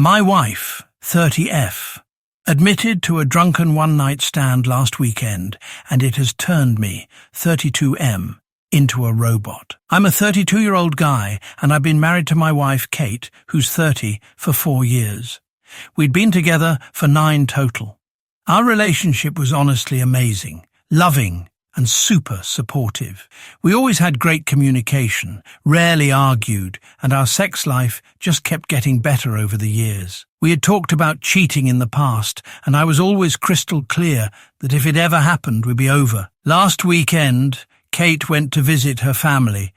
My wife, 30F, admitted to a drunken one-night stand last weekend, and it has turned me, 32M, into a robot. I'm a 32-year-old guy, and I've been married to my wife, Kate, who's 30, for 4 years. We'd been together for 9 total. Our relationship was honestly amazing, loving, and super supportive. We always had great communication, rarely argued, and our sex life just kept getting better over the years. We had talked about cheating in the past, and I was always crystal clear that if it ever happened, we'd be over. Last weekend, Kate went to visit her family,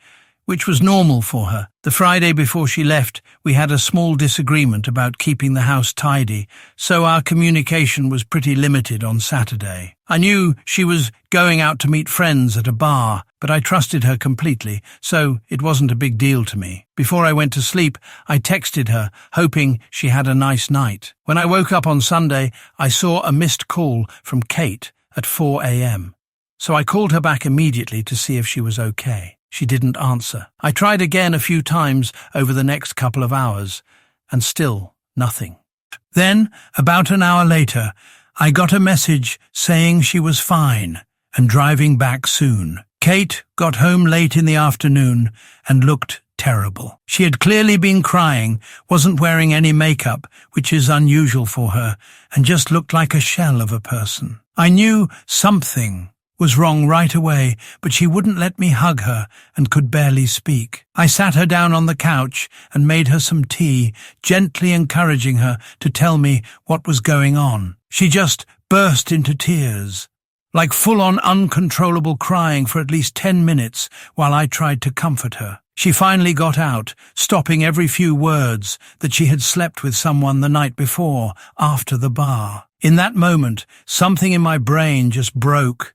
which was normal for her. The Friday before she left, we had a small disagreement about keeping the house tidy, so our communication was pretty limited on Saturday. I knew she was going out to meet friends at a bar, but I trusted her completely, so it wasn't a big deal to me. Before I went to sleep, I texted her, hoping she had a nice night. When I woke up on Sunday, I saw a missed call from Kate at 4 a.m. So I called her back immediately to see if she was okay. She didn't answer. I tried again a few times over the next couple of hours, and still nothing. Then, about an hour later, I got a message saying she was fine and driving back soon. Kate got home late in the afternoon and looked terrible. She had clearly been crying, wasn't wearing any makeup, which is unusual for her, and just looked like a shell of a person. I knew something was wrong right away, but she wouldn't let me hug her and could barely speak. I sat her down on the couch and made her some tea, gently encouraging her to tell me what was going on. She just burst into tears, like full-on uncontrollable crying for at least 10 minutes while I tried to comfort her. She finally got out, stopping every few words, that she had slept with someone the night before, after the bar. In that moment, something in my brain just broke.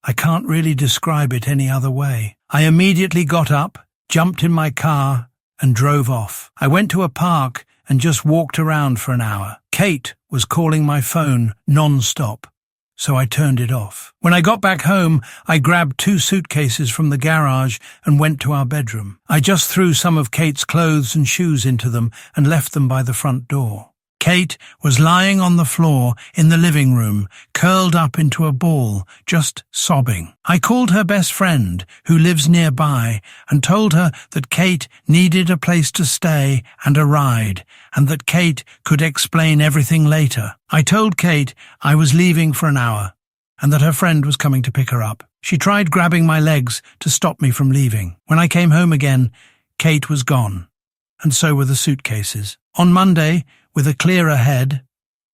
I can't really describe it any other way. I immediately got up, jumped in my car, and drove off. I went to a park and just walked around for an hour. Kate was calling my phone non-stop, so I turned it off. When I got back home, I grabbed 2 suitcases from the garage and went to our bedroom. I just threw some of Kate's clothes and shoes into them and left them by the front door. Kate was lying on the floor in the living room, curled up into a ball, just sobbing. I called her best friend, who lives nearby, and told her that Kate needed a place to stay and a ride, and that Kate could explain everything later. I told Kate I was leaving for an hour, and that her friend was coming to pick her up. She tried grabbing my legs to stop me from leaving. When I came home again, Kate was gone, and so were the suitcases. On Monday, with a clearer head,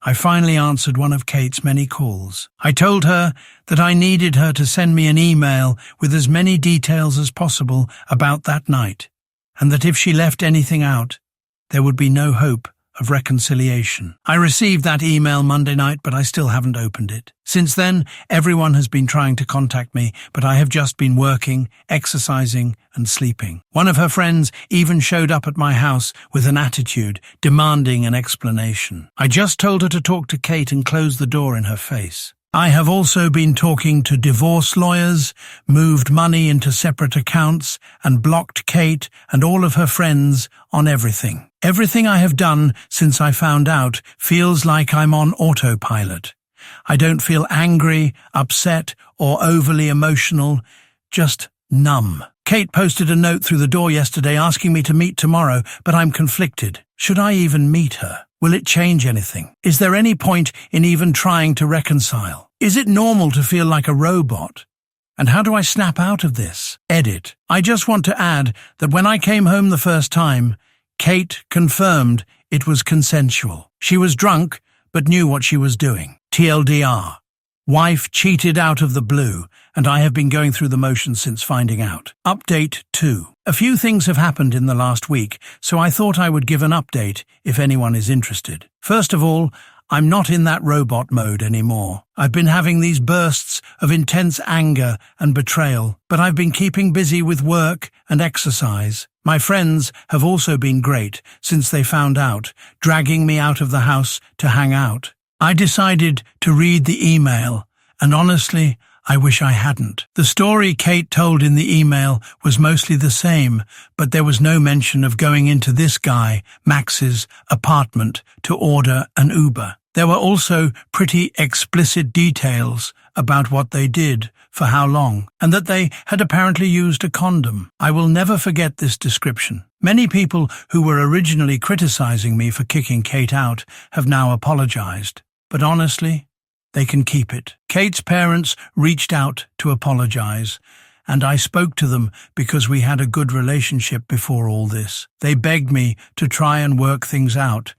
I finally answered one of Kate's many calls. I told her that I needed her to send me an email with as many details as possible about that night, and that if she left anything out, there would be no hope of reconciliation. I received that email Monday night, but I still haven't opened it. Since then, everyone has been trying to contact me, but I have just been working, exercising, and sleeping. One of her friends even showed up at my house with an attitude, demanding an explanation. I just told her to talk to Kate and close the door in her face. I have also been talking to divorce lawyers, moved money into separate accounts, and blocked Kate and all of her friends on everything. Everything I have done since I found out feels like I'm on autopilot. I don't feel angry, upset, or overly emotional, just numb. Kate posted a note through the door yesterday asking me to meet tomorrow, but I'm conflicted. Should I even meet her? Will it change anything? Is there any point in even trying to reconcile? Is it normal to feel like a robot? And how do I snap out of this? Edit. I just want to add that when I came home the first time, Kate confirmed it was consensual. She was drunk, but knew what she was doing. TLDR. Wife cheated out of the blue, and I have been going through the motions since finding out. Update 2. A few things have happened in the last week, so I thought I would give an update if anyone is interested. First of all, I'm not in that robot mode anymore. I've been having these bursts of intense anger and betrayal, but I've been keeping busy with work and exercise. My friends have also been great since they found out, dragging me out of the house to hang out. I decided to read the email, and honestly, I wish I hadn't. The story Kate told in the email was mostly the same, but there was no mention of going into this guy, Max's, apartment to order an Uber. There were also pretty explicit details about what they did, for how long, and that they had apparently used a condom. I will never forget this description. Many people who were originally criticizing me for kicking Kate out have now apologized, but honestly, they can keep it. Kate's parents reached out to apologize, and I spoke to them because we had a good relationship before all this. They begged me to try and work things out,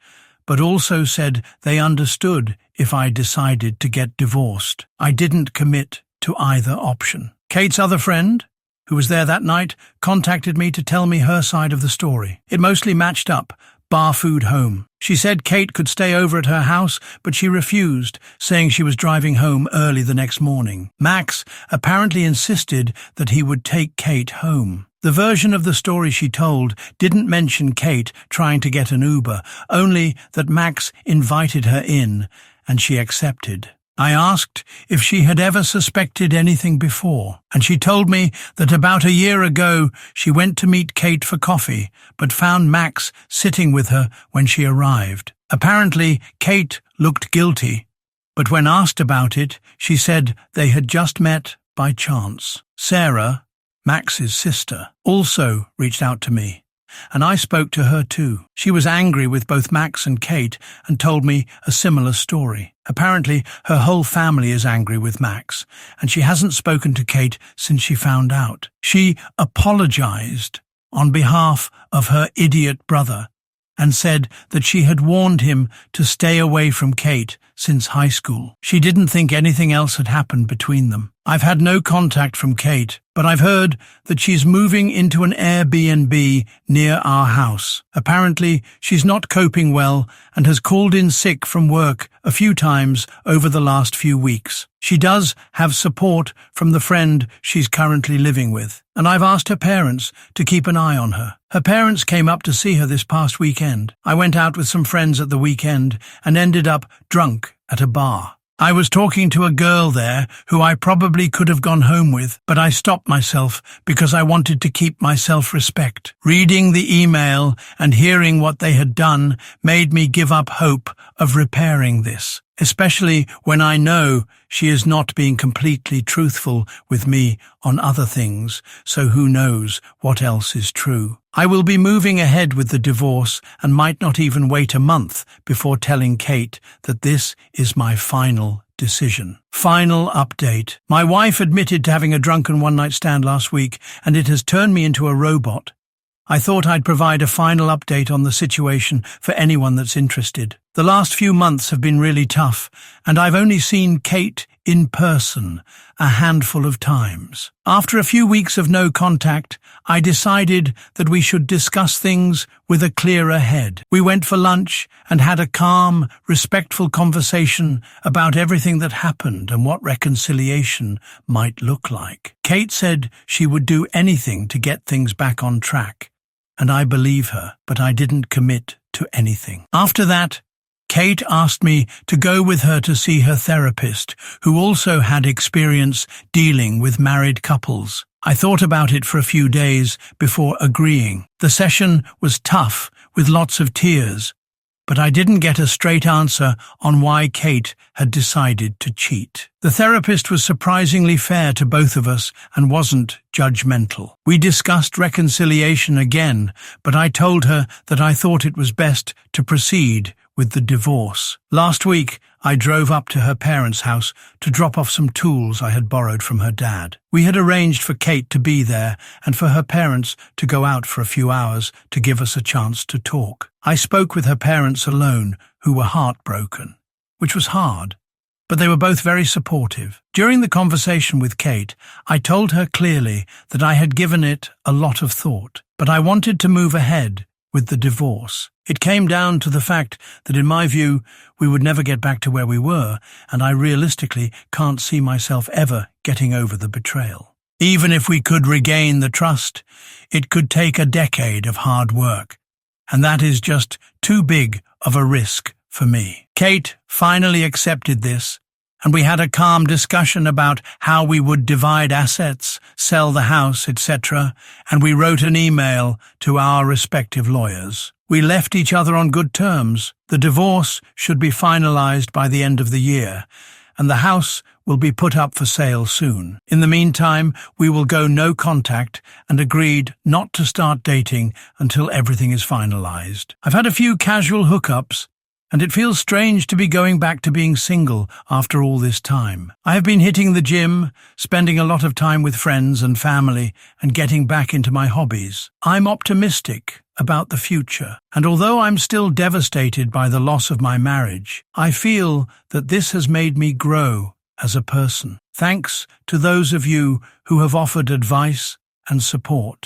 but also said they understood if I decided to get divorced. I didn't commit to either option. Kate's other friend, who was there that night, contacted me to tell me her side of the story. It mostly matched up. Bar food home. She said Kate could stay over at her house, but she refused, saying she was driving home early the next morning. Max apparently insisted that he would take Kate home. The version of the story she told didn't mention Kate trying to get an Uber, only that Max invited her in, and she accepted. I asked if she had ever suspected anything before, and she told me that about a year ago she went to meet Kate for coffee, but found Max sitting with her when she arrived. Apparently, Kate looked guilty, but when asked about it, she said they had just met by chance. Sarah, Max's sister, also reached out to me, and I spoke to her too. She was angry with both Max and Kate and told me a similar story. Apparently, her whole family is angry with Max, and she hasn't spoken to Kate since she found out. She apologized on behalf of her idiot brother and said that she had warned him to stay away from Kate since high school. She didn't think anything else had happened between them. I've had no contact from Kate, but I've heard that she's moving into an Airbnb near our house. Apparently, she's not coping well and has called in sick from work a few times over the last few weeks. She does have support from the friend she's currently living with, and I've asked her parents to keep an eye on her. Her parents came up to see her this past weekend. I went out with some friends at the weekend and ended up drunk at a bar. I was talking to a girl there who I probably could have gone home with, but I stopped myself because I wanted to keep my self-respect. Reading the email and hearing what they had done made me give up hope of repairing this, especially when I know she is not being completely truthful with me on other things, so who knows what else is true. I will be moving ahead with the divorce and might not even wait a month before telling Kate that this is my final decision. Final update. My wife admitted to having a drunken one-night stand last week, and it has turned me into a robot. I thought I'd provide a final update on the situation for anyone that's interested. The last few months have been really tough, and I've only seen Kate in person a handful of times. After a few weeks of no contact, I decided that we should discuss things with a clearer head. We went for lunch and had a calm, respectful conversation about everything that happened and what reconciliation might look like. Kate said she would do anything to get things back on track, and I believe her, but I didn't commit to anything. After that, Kate asked me to go with her to see her therapist, who also had experience dealing with married couples. I thought about it for a few days before agreeing. The session was tough, with lots of tears, but I didn't get a straight answer on why Kate had decided to cheat. The therapist was surprisingly fair to both of us and wasn't judgmental. We discussed reconciliation again, but I told her that I thought it was best to proceed with the divorce. Last week, I drove up to her parents' house to drop off some tools I had borrowed from her dad. We had arranged for Kate to be there and for her parents to go out for a few hours to give us a chance to talk. I spoke with her parents alone, who were heartbroken, which was hard, but they were both very supportive. During the conversation with Kate, I told her clearly that I had given it a lot of thought, but I wanted to move ahead with the divorce. It came down to the fact that, in my view, we would never get back to where we were, and I realistically can't see myself ever getting over the betrayal. Even if we could regain the trust, it could take a decade of hard work, and that is just too big of a risk for me. Kate finally accepted this, and we had a calm discussion about how we would divide assets, sell the house, etc., and we wrote an email to our respective lawyers. We left each other on good terms. The divorce should be finalized by the end of the year, and the house will be put up for sale soon. In the meantime, we will go no contact and agreed not to start dating until everything is finalized. I've had a few casual hookups, and it feels strange to be going back to being single after all this time. I have been hitting the gym, spending a lot of time with friends and family, and getting back into my hobbies. I'm optimistic about the future, and although I'm still devastated by the loss of my marriage, I feel that this has made me grow as a person. Thanks to those of you who have offered advice and support.